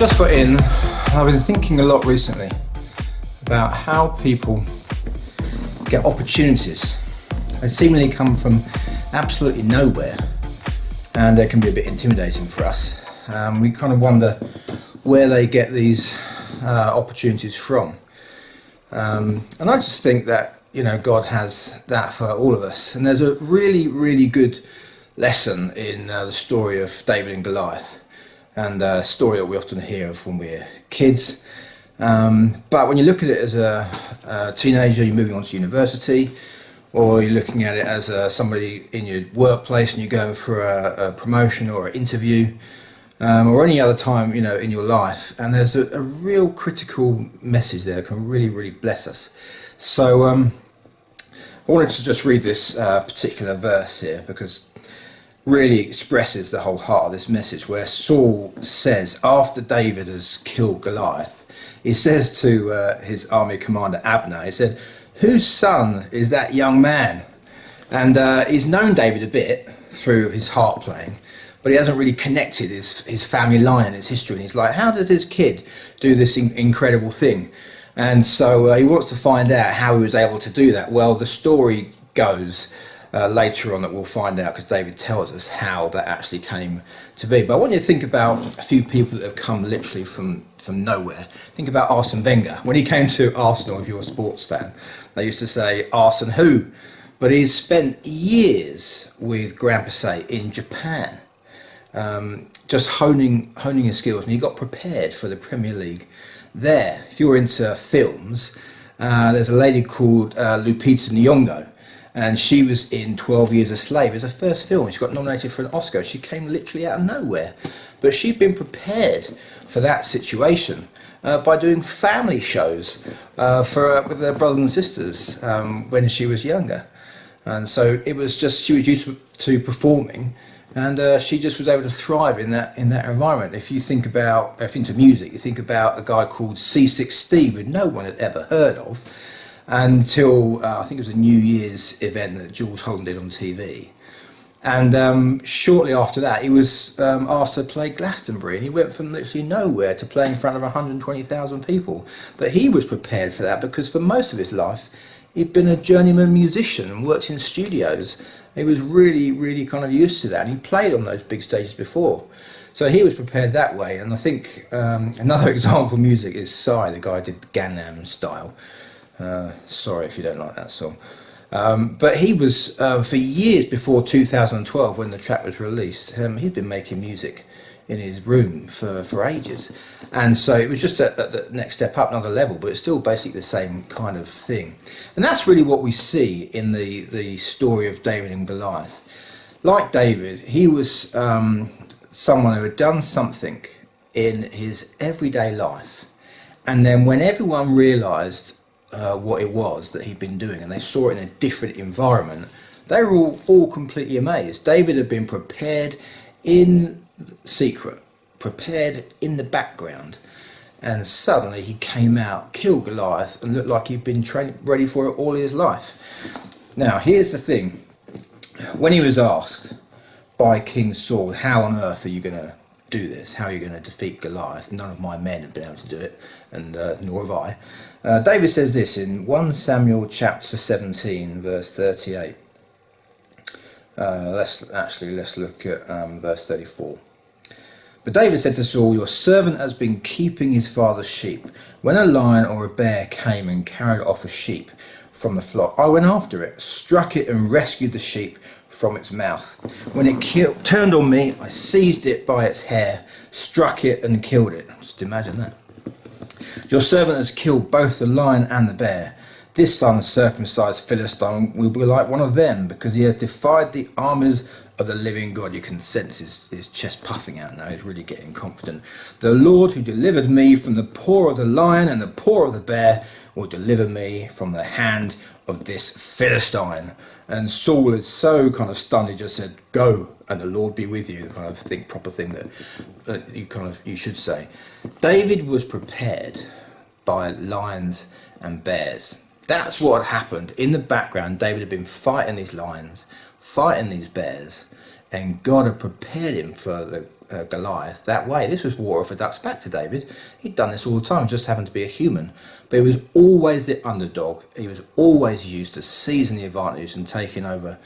just got in, and I've been thinking a lot recently about how people get opportunities. They seemingly come from absolutely nowhere, and they can be a bit intimidating for us. We kind of wonder where they get these opportunities from. And I just think that, God has that for all of us. And there's a really, really good lesson in the story of David and Goliath, and a story that we often hear of when we're kids. But when you look at it as a teenager, you're moving on to university, or you're looking at it as somebody in your workplace and you're going for a promotion or an interview, or any other time, in your life, and there's a real critical message there that can really, really bless us. So I wanted to just read this particular verse here, because really expresses the whole heart of this message, where Saul says, after David has killed Goliath, he says to his army commander Abner, he said, "Whose son is that young man?" And he's known David a bit through his harp playing, but he hasn't really connected his family line and his history. And he's like, how does this kid do this incredible thing? And so he wants to find out how he was able to do that. Well, the story goes later on that we'll find out, because David tells us how that actually came to be. But I want you to think about a few people that have come literally from nowhere. Think about Arsene Wenger. When he came to Arsenal, if you're a sports fan, they used to say, "Arsene who?" But he's spent years with Grand Passé in Japan, just honing his skills, and he got prepared for the Premier League there. If you're into films, there's a lady called Lupita Nyong'o, and she was in 12 Years a Slave. It was her first film. She got nominated for an Oscar. She came literally out of nowhere, but she'd been prepared for that situation by doing family shows with her brothers and sisters when she was younger. And so it was just, she was used to performing, and she just was able to thrive in that environment. If you think about, if into music, you think about a guy called C6 Steve, who no one had ever heard of until I think it was a New Year's event that Jules Holland did on TV. And shortly after that, he was asked to play Glastonbury, and he went from literally nowhere to playing in front of 120,000 people. But he was prepared for that, because for most of his life, he'd been a journeyman musician and worked in studios. He was really, really kind of used to that, and he played on those big stages before. So he was prepared that way. And I think another example of music is Psy, the guy who did Gangnam Style. Sorry if you don't like that song. But he was, for years before 2012, when the track was released, he'd been making music in his room for ages. And so it was just the next step up, another level, but it's still basically the same kind of thing. And that's really what we see in the story of David and Goliath. Like David, he was someone who had done something in his everyday life. And then when everyone realised what it was that he'd been doing, and they saw it in a different environment, they were all completely amazed. David had been prepared in secret, prepared in the background, and suddenly he came out, killed Goliath, and looked like he'd been ready for it all his life. Now here's the thing, when he was asked by King Saul, how on earth are you going to do this? How are you going to defeat Goliath? None of my men have been able to do it, and nor have I. David says this in 1 Samuel chapter 17 verse 38. Let's look at verse 34. But David said to Saul, "Your servant has been keeping his father's sheep. When a lion or a bear came and carried off a sheep from the flock, I went after it, struck it and rescued the sheep from its mouth. When it turned on me, I seized it by its hair, struck it and killed it." Just imagine that. "Your servant has killed both the lion and the bear. This uncircumcised Philistine will be like one of them, because he has defied the armies of the living God." You can sense his chest puffing out now. He's really getting confident. "The Lord who delivered me from the paw of the lion and the paw of the bear will deliver me from the hand of this Philistine." And Saul is so kind of stunned, he just said, "Go, and the Lord be with you." The kind of proper thing that you should say. David was prepared by lions and bears. That's what had happened. In the background, David had been fighting these lions, fighting these bears, and God had prepared him for Goliath that way. This was war orthodox back to David. He'd done this all the time, just happened to be a human. But he was always the underdog. He was always used to seizing the advantage and taking over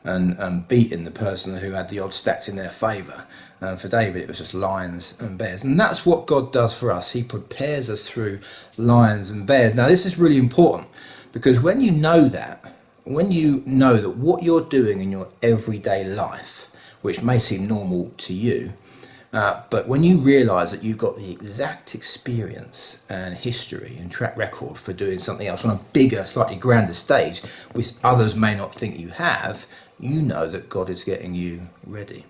and beating the person who had the odds stacked in their favour. And for David, it was just lions and bears. And that's what God does for us. He prepares us through lions and bears. Now, this is really important, because when you know that, when you know that what you're doing in your everyday life, which may seem normal to you, but when you realise that you've got the exact experience and history and track record for doing something else on a bigger, slightly grander stage, which others may not think you have, you know that God is getting you ready.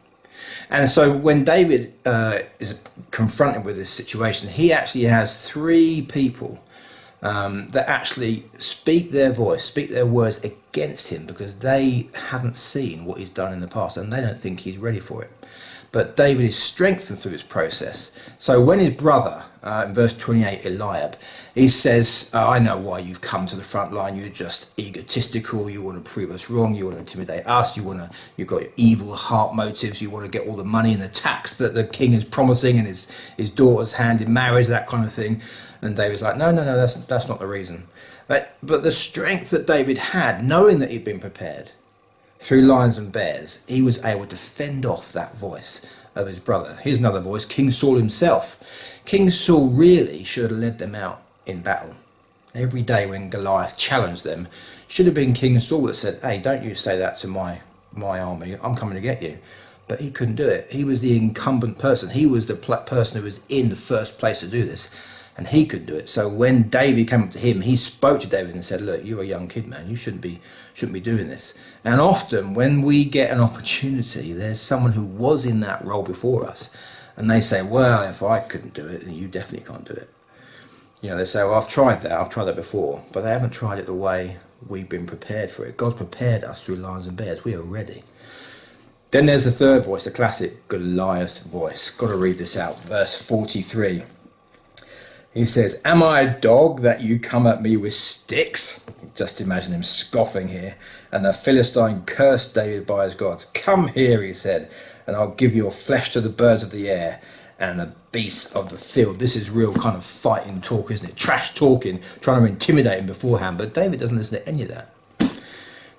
And so when David is confronted with this situation, he actually has 3 people that actually speak their voice, speak their words against him, because they haven't seen what he's done in the past and they don't think he's ready for it. But David is strengthened through this process. So when his brother, in verse 28, Eliab, he says, I know why you've come to the front line. You're just egotistical. You want to prove us wrong. You want to intimidate us. You've got evil heart motives. You want to get all the money and the tax that the king is promising and his daughter's hand in marriage, that kind of thing. And David's like, no, that's not the reason. But the strength that David had, knowing that he'd been prepared through lions and bears, he was able to fend off that voice of his brother. Here's another voice, King Saul himself. King Saul really should have led them out in battle. Every day when Goliath challenged them, should have been King Saul that said, hey, don't you say that to my army, I'm coming to get you. But he couldn't do it. He was the incumbent person. He was the person who was in the first place to do this. And he could do it. So when David came up to him, he spoke to David and said, look, you're a young kid, man. You shouldn't be doing this. And often when we get an opportunity, there's someone who was in that role before us. And they say, well, if I couldn't do it, then you definitely can't do it. You know, they say, well, I've tried that before. But they haven't tried it the way we've been prepared for it. God's prepared us through lions and bears. We are ready. Then there's the third voice, the classic Goliath voice. Got to read this out. Verse 43. He says, am I a dog that you come at me with sticks? Just imagine him scoffing here. And the Philistine cursed David by his gods. Come here, he said, and I'll give your flesh to the birds of the air and the beasts of the field. This is real kind of fighting talk, isn't it? Trash talking, trying to intimidate him beforehand. But David doesn't listen to any of that.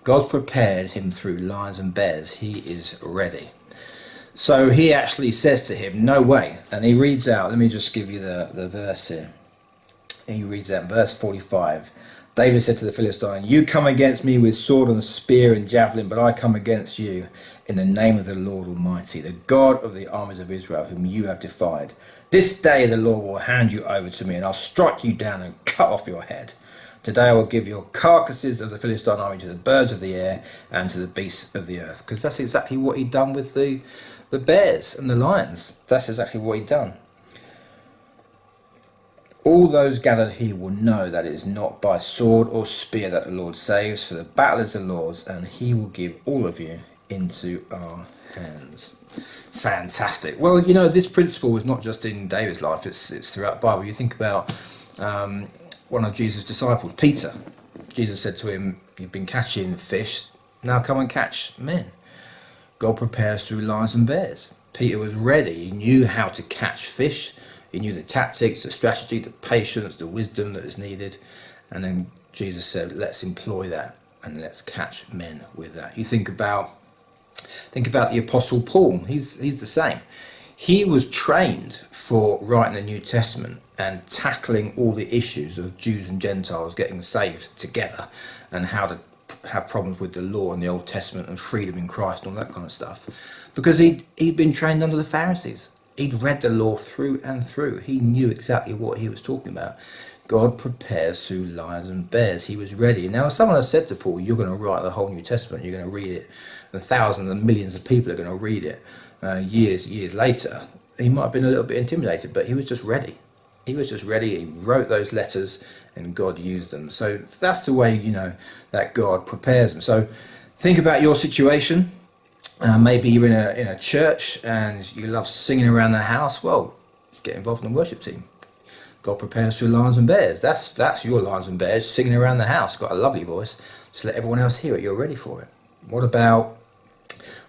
God's prepared him through lions and bears. He is ready. So he actually says to him, no way. And he reads out, let me just give you the verse here. He reads out verse 45. David said to the Philistine, you come against me with sword and spear and javelin, but I come against you in the name of the Lord Almighty, the God of the armies of Israel, whom you have defied. This day the Lord will hand you over to me, and I'll strike you down and cut off your head. Today I will give your carcasses of the Philistine army to the birds of the air and to the beasts of the earth. Because that's exactly what he'd done with the bears and the lions. That's exactly what he'd done. All those gathered here will know that it is not by sword or spear that the Lord saves, for the battle is the Lord's, and he will give all of you into our hands. Fantastic. Well, you know, this principle was not just in David's life, it's throughout the Bible. You think about one of Jesus' disciples, Peter. Jesus said to him, you've been catching fish, now come and catch men. God prepares through lions and bears. Peter was ready. He knew how to catch fish. He knew the tactics, the strategy, the patience, the wisdom that is needed. And then Jesus said, let's employ that and let's catch men with that. You think about the Apostle Paul. He's the same. He was trained for writing the New Testament and tackling all the issues of Jews and Gentiles getting saved together, and how to have problems with the law in the Old Testament and freedom in Christ and all that kind of stuff, because he'd been trained under the Pharisees. He'd read the law through and through. He knew exactly what he was talking about. God prepares through lions and bears. He was ready. Now, if someone has said to Paul, you're going to write the whole New Testament, you're going to read it, and thousands and millions of people are going to read it years later, he might have been a little bit intimidated, but he was just ready. He was just ready. He wrote those letters and God used them. So that's the way, you know, that God prepares them. So think about your situation. Maybe you're in a church and you love singing around the house. Well, get involved in the worship team. God prepares through lions and bears. That's your lions and bears singing around the house. Got a lovely voice. Just let everyone else hear it. You're ready for it. What about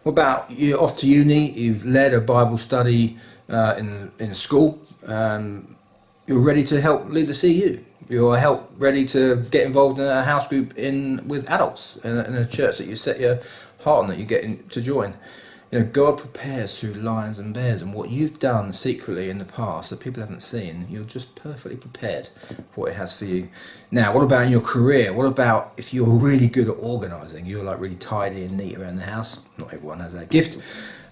What about you're off to uni, you've led a Bible study in school, you're ready to help lead the CU. You're ready to get involved in a house group with adults in a church that you set your heart on, that you get to join. God prepares through lions and bears, and what you've done secretly in the past that people haven't seen, you're just perfectly prepared for what it has for you. Now, what about in your career? What about if you're really good at organising? You're like really tidy and neat around the house. Not everyone has that gift,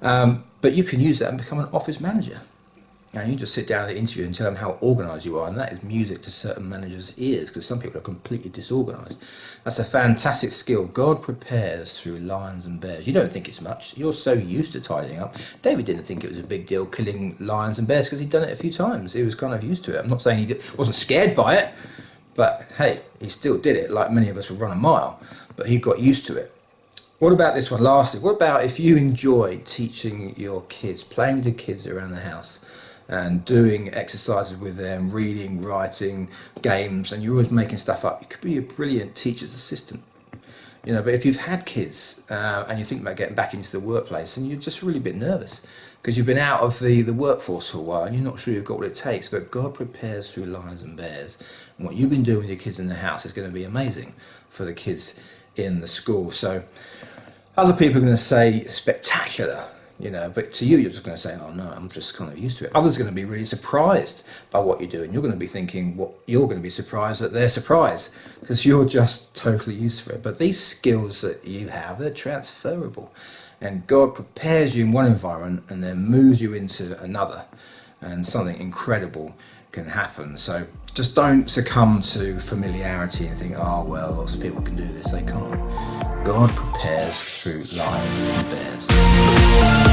but you can use that and become an office manager. And you just sit down at the interview and tell them how organised you are, and that is music to certain managers' ears, because some people are completely disorganised. That's a fantastic skill. God prepares through lions and bears. You don't think it's much. You're so used to tidying up. David didn't think it was a big deal killing lions and bears because he'd done it a few times. He was kind of used to it. I'm not saying he wasn't scared by it, but hey, he still did it, like many of us would run a mile, but he got used to it. What about this one, lastly? What about if you enjoy teaching your kids, playing with the kids around the house, and doing exercises with them, reading, writing, games, and you're always making stuff up? You could be a brilliant teacher's assistant. But if you've had kids and you think about getting back into the workplace and you're just really a bit nervous because you've been out of the workforce for a while and you're not sure you've got what it takes, but God prepares through lions and bears. And what you've been doing with your kids in the house is going to be amazing for the kids in the school. So other people are going to say spectacular, but to you, you're just going to say, oh no, I'm just kind of used to it. Others are going to be really surprised by what you do, and you're going to be thinking, you're going to be surprised at their surprise, because you're just totally used to it. But these skills that you have, they're transferable, and God prepares you in one environment and then moves you into another, and something incredible can happen. So just don't succumb to familiarity and think, oh well, lots of people can do this. They can't. God prepares through lions and bears.